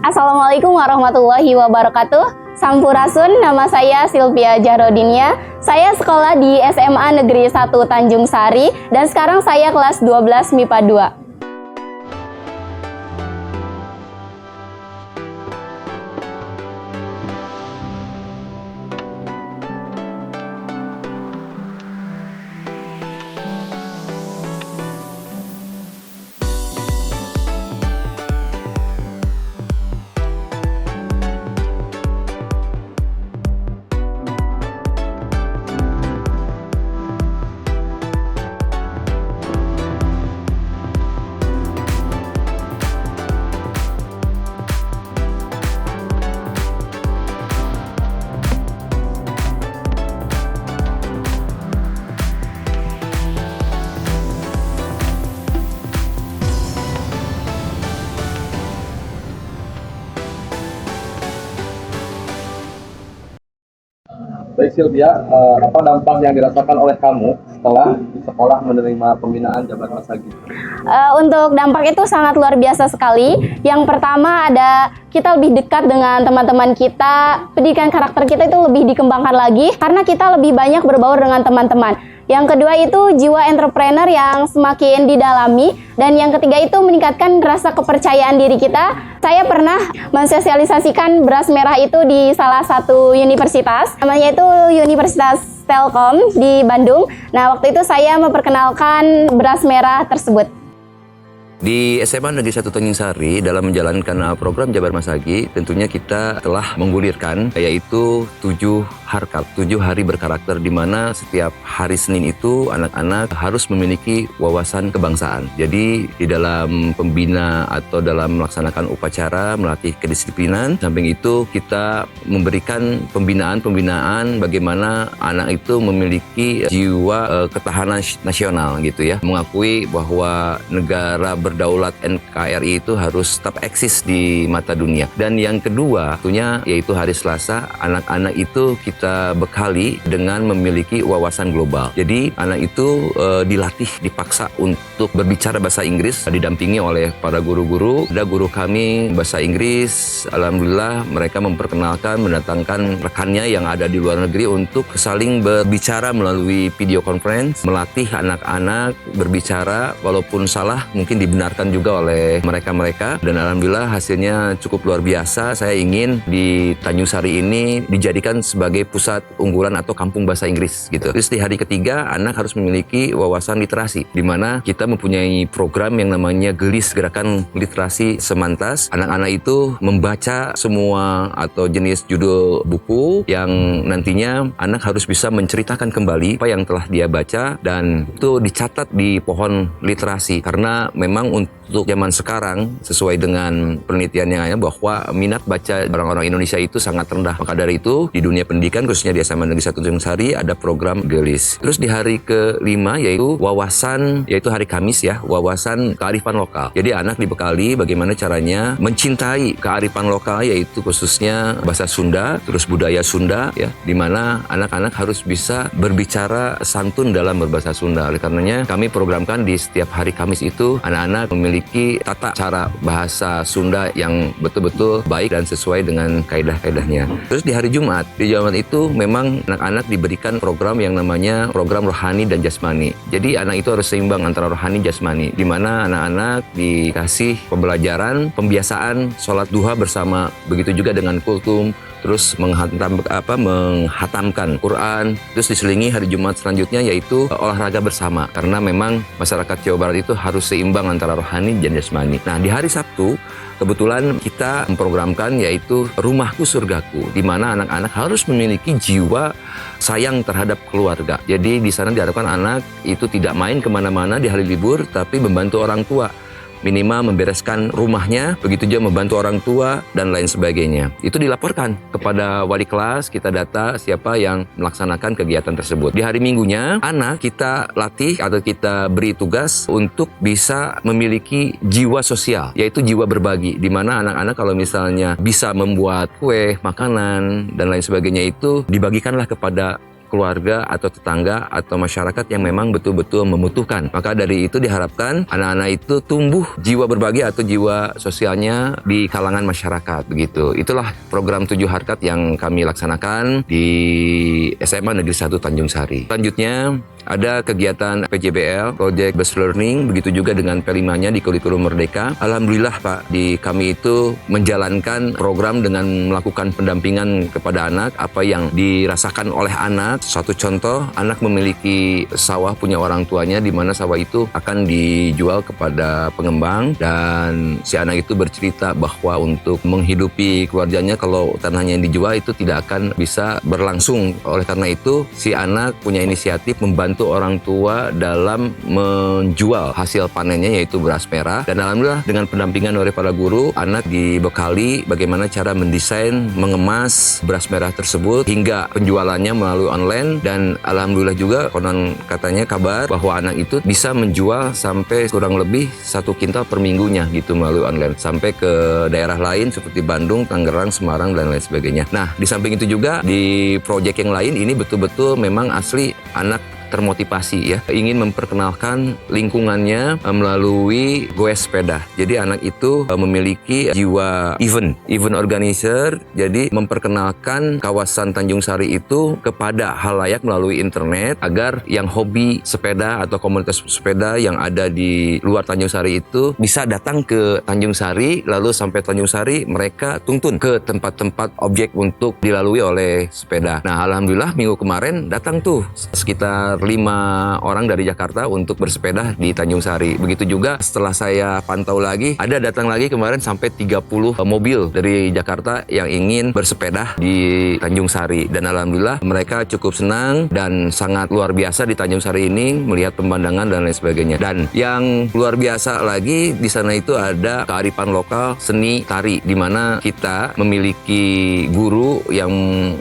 Assalamualaikum warahmatullahi wabarakatuh. Sampurasun, nama saya Sylvia Jahrodinia. Saya sekolah di SMA Negeri 1 Tanjung Sari dan sekarang saya kelas 12 MIPA 2. Baik Sylvia, apa dampak yang dirasakan oleh kamu setelah di sekolah menerima pembinaan Jabar Masagi? Untuk dampak itu sangat luar biasa sekali. Yang pertama ada kita lebih dekat dengan teman-teman kita, pendidikan karakter kita itu lebih dikembangkan lagi karena kita lebih banyak berbaur dengan teman-teman. Yang kedua itu jiwa entrepreneur yang semakin didalami. Dan yang ketiga itu meningkatkan rasa kepercayaan diri kita. Saya pernah mensosialisasikan beras merah itu di salah satu universitas. Namanya itu Universitas Telkom di Bandung. Nah, waktu itu saya memperkenalkan beras merah tersebut. Di SMA Negeri 1 Tanjung Sari dalam menjalankan program Jabar Masagi tentunya kita telah menggulirkan yaitu 7 harkat, 7 hari berkarakter di mana setiap hari Senin itu anak-anak harus memiliki wawasan kebangsaan. Jadi di dalam pembina atau dalam melaksanakan upacara melatih kedisiplinan, samping itu kita memberikan pembinaan bagaimana anak itu memiliki jiwa ketahanan nasional gitu ya, mengakui bahwa negara berdaulat NKRI itu harus tetap eksis di mata dunia. Dan yang kedua tentunya yaitu hari Selasa, anak-anak itu kita bekali dengan memiliki wawasan global. Jadi anak itu dilatih, dipaksa untuk berbicara bahasa Inggris, didampingi oleh para guru-guru. Ada guru kami bahasa Inggris, alhamdulillah mereka memperkenalkan, mendatangkan rekannya yang ada di luar negeri untuk saling berbicara melalui video conference, melatih anak-anak berbicara walaupun salah mungkin dibenarkan juga oleh mereka-mereka, dan alhamdulillah hasilnya cukup luar biasa. Saya ingin di Tanjung Sari ini dijadikan sebagai pusat unggulan atau kampung bahasa Inggris gitu. Terus di hari ketiga anak harus memiliki wawasan literasi, di mana kita mempunyai program yang namanya GELIS, Gerakan Literasi Semantas. Anak-anak itu membaca semua atau jenis judul buku yang nantinya anak harus bisa menceritakan kembali apa yang telah dia baca dan itu dicatat di pohon literasi, karena memang untuk zaman sekarang sesuai dengan penelitian yang ada bahwa minat baca orang-orang Indonesia itu sangat rendah. Maka dari itu di dunia pendidikan khususnya di SMA Negeri 1 Tanjung Sari ada program GELIS. Terus di hari kelima yaitu wawasan, yaitu hari Kamis ya, wawasan kearifan lokal. Jadi anak dibekali bagaimana caranya mencintai kearifan lokal yaitu khususnya bahasa Sunda, terus budaya Sunda ya, di mana anak-anak harus bisa berbicara santun dalam berbahasa Sunda. Oleh karenanya kami programkan di setiap hari Kamis itu anak-anak memiliki tata cara bahasa Sunda yang betul-betul baik dan sesuai dengan kaidah-kaidahnya. Terus di hari Jumat itu memang anak-anak diberikan program yang namanya program rohani dan jasmani. Jadi anak itu harus seimbang antara rohani dan jasmani, di mana anak-anak dikasih pembelajaran, pembiasaan sholat duha bersama, begitu juga dengan kultum, terus menghatamkan Quran, terus diselingi hari Jumat selanjutnya yaitu olahraga bersama, karena memang masyarakat Jawa Barat itu harus seimbang antara rohani dan jasmani. Nah di hari Sabtu kebetulan kita memprogramkan yaitu Rumahku Surgaku, di mana anak-anak harus memiliki jiwa sayang terhadap keluarga. Jadi di sana diharapkan anak itu tidak main kemana-mana di hari libur, tapi membantu orang tua. Minimal membereskan rumahnya, begitu juga membantu orang tua dan lain sebagainya. Itu dilaporkan kepada wali kelas, kita data siapa yang melaksanakan kegiatan tersebut. Di hari Minggunya, anak kita latih atau kita beri tugas untuk bisa memiliki jiwa sosial, yaitu jiwa berbagi, di mana anak-anak kalau misalnya bisa membuat kue, makanan, dan lain sebagainya itu dibagikanlah kepada keluarga atau tetangga atau masyarakat yang memang betul-betul membutuhkan. Maka dari itu diharapkan anak-anak itu tumbuh jiwa berbagi atau jiwa sosialnya di kalangan masyarakat begitu. Itulah program 7 harkat yang kami laksanakan di SMA Negeri 1 Tanjung Sari. Selanjutnya ada kegiatan PJBL, Project Based Learning, begitu juga dengan P5-nya di Kurikulum Merdeka. Alhamdulillah Pak, di kami itu menjalankan program dengan melakukan pendampingan kepada anak, apa yang dirasakan oleh anak. Suatu contoh, anak memiliki sawah punya orang tuanya, di mana sawah itu akan dijual kepada pengembang, dan si anak itu bercerita bahwa untuk menghidupi keluarganya kalau tanahnya yang dijual itu tidak akan bisa berlangsung. Oleh karena itu, si anak punya inisiatif membantu orang tua dalam menjual hasil panennya, yaitu beras merah. Dan alhamdulillah dengan pendampingan dari para guru, anak dibekali bagaimana cara mendesain, mengemas beras merah tersebut hingga penjualannya melalui online. Dan alhamdulillah juga konon katanya kabar bahwa anak itu bisa menjual sampai kurang lebih 1 kintal per minggunya gitu melalui online, sampai ke daerah lain seperti Bandung, Tangerang, Semarang, dan lain sebagainya. Nah, di samping itu juga di proyek yang lain ini betul-betul memang asli anak termotivasi ya, ingin memperkenalkan lingkungannya melalui goes sepeda. Jadi anak itu memiliki jiwa event organizer, jadi memperkenalkan kawasan Tanjung Sari itu kepada halayak melalui internet, agar yang hobi sepeda atau komunitas sepeda yang ada di luar Tanjung Sari itu bisa datang ke Tanjung Sari, lalu sampai Tanjung Sari mereka tuntun ke tempat-tempat objek untuk dilalui oleh sepeda. Nah, alhamdulillah minggu kemarin datang tuh sekitar 5 orang dari Jakarta untuk bersepeda di Tanjung Sari. Begitu juga setelah saya pantau lagi, ada datang lagi kemarin sampai 30 mobil dari Jakarta yang ingin bersepeda di Tanjung Sari. Dan alhamdulillah mereka cukup senang dan sangat luar biasa di Tanjung Sari ini melihat pemandangan dan lain sebagainya. Dan yang luar biasa lagi di sana itu ada kearifan lokal seni tari, di mana kita memiliki guru yang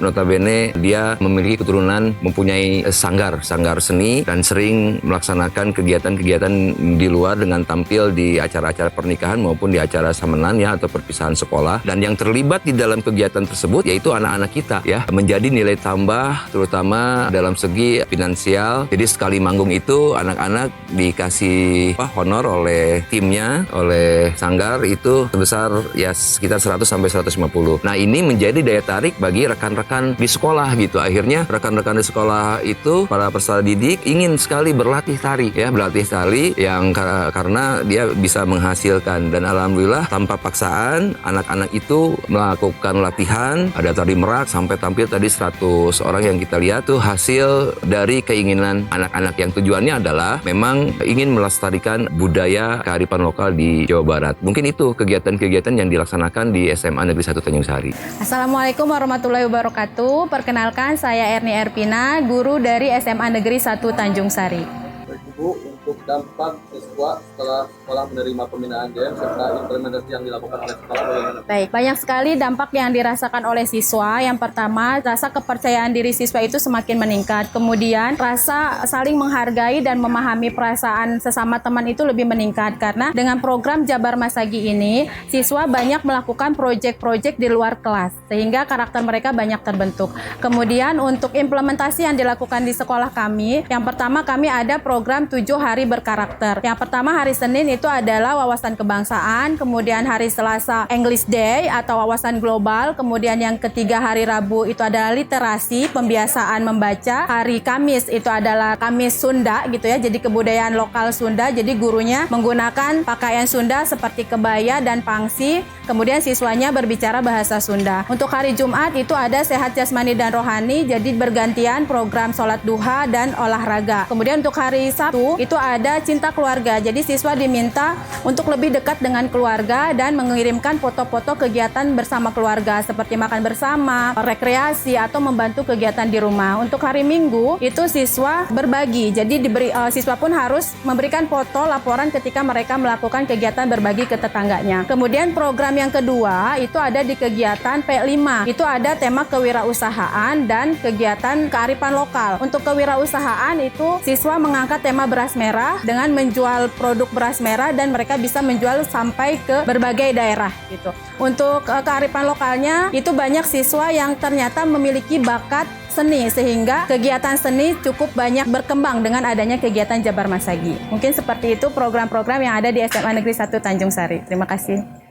notabene dia memiliki keturunan mempunyai sanggar seni dan sering melaksanakan kegiatan-kegiatan di luar dengan tampil di acara-acara pernikahan maupun di acara samenan ya, atau perpisahan sekolah. Dan yang terlibat di dalam kegiatan tersebut yaitu anak-anak kita ya, menjadi nilai tambah terutama dalam segi finansial. Jadi sekali manggung itu anak-anak dikasih honor oleh timnya, oleh sanggar itu sebesar ya sekitar 100 sampai 150. Nah, ini menjadi daya tarik bagi rekan-rekan di sekolah gitu. Akhirnya rekan-rekan di sekolah itu, para peserta didik, ingin sekali berlatih tari ya, berlatih tari yang karena dia bisa menghasilkan. Dan alhamdulillah tanpa paksaan anak-anak itu melakukan latihan, ada tari merak sampai tampil tadi 100 orang yang kita lihat tuh hasil dari keinginan anak-anak yang tujuannya adalah memang ingin melestarikan budaya kearifan lokal di Jawa Barat. Mungkin itu kegiatan-kegiatan yang dilaksanakan di SMA Negeri 1 Tanjung Sari. Assalamualaikum warahmatullahi wabarakatuh. Perkenalkan, saya Erni Erpina, guru dari SMA Negeri 1 Tanjung Sari. Baik Ibu, untuk dampak siswa setelah sekolah menerima pembinaan DM serta implementasi yang dilakukan oleh sekolah bagaimana? Baik, banyak sekali dampak yang dirasakan oleh siswa. Yang pertama, rasa kepercayaan diri siswa itu semakin meningkat. Kemudian, rasa saling menghargai dan memahami perasaan sesama teman itu lebih meningkat. Karena dengan program Jabar Masagi ini, siswa banyak melakukan proyek-proyek di luar kelas, sehingga karakter mereka banyak terbentuk. Kemudian, untuk implementasi yang dilakukan di sekolah kami, yang pertama kami ada program 7 hari berkarakter. Yang pertama hari Senin itu adalah wawasan kebangsaan, kemudian hari Selasa English Day atau wawasan global, kemudian yang ketiga hari Rabu itu adalah literasi, pembiasaan membaca, hari Kamis itu adalah Kamis Sunda gitu ya, jadi kebudayaan lokal Sunda, jadi gurunya menggunakan pakaian Sunda seperti kebaya dan pangsi, kemudian siswanya berbicara bahasa Sunda. Untuk hari Jumat itu ada sehat jasmani dan rohani, jadi bergantian program sholat duha dan olahraga. Kemudian untuk hari Sabtu itu ada cinta keluarga, jadi siswa diminta untuk lebih dekat dengan keluarga dan mengirimkan foto-foto kegiatan bersama keluarga seperti makan bersama, rekreasi atau membantu kegiatan di rumah. Untuk hari Minggu itu siswa berbagi, jadi siswa pun harus memberikan foto laporan ketika mereka melakukan kegiatan berbagi ke tetangganya. Kemudian program yang kedua itu ada di kegiatan P5, itu ada tema kewirausahaan dan kegiatan kearifan lokal. Untuk kewirausahaan itu siswa mengangkat tema beras merah. merah dengan menjual produk beras merah dan mereka bisa menjual sampai ke berbagai daerah gitu. Untuk kearifan lokalnya itu banyak siswa yang ternyata memiliki bakat seni sehingga kegiatan seni cukup banyak berkembang dengan adanya kegiatan Jabar Masagi. Mungkin seperti itu program-program yang ada di SMA Negeri 1 Tanjung Sari. Terima kasih.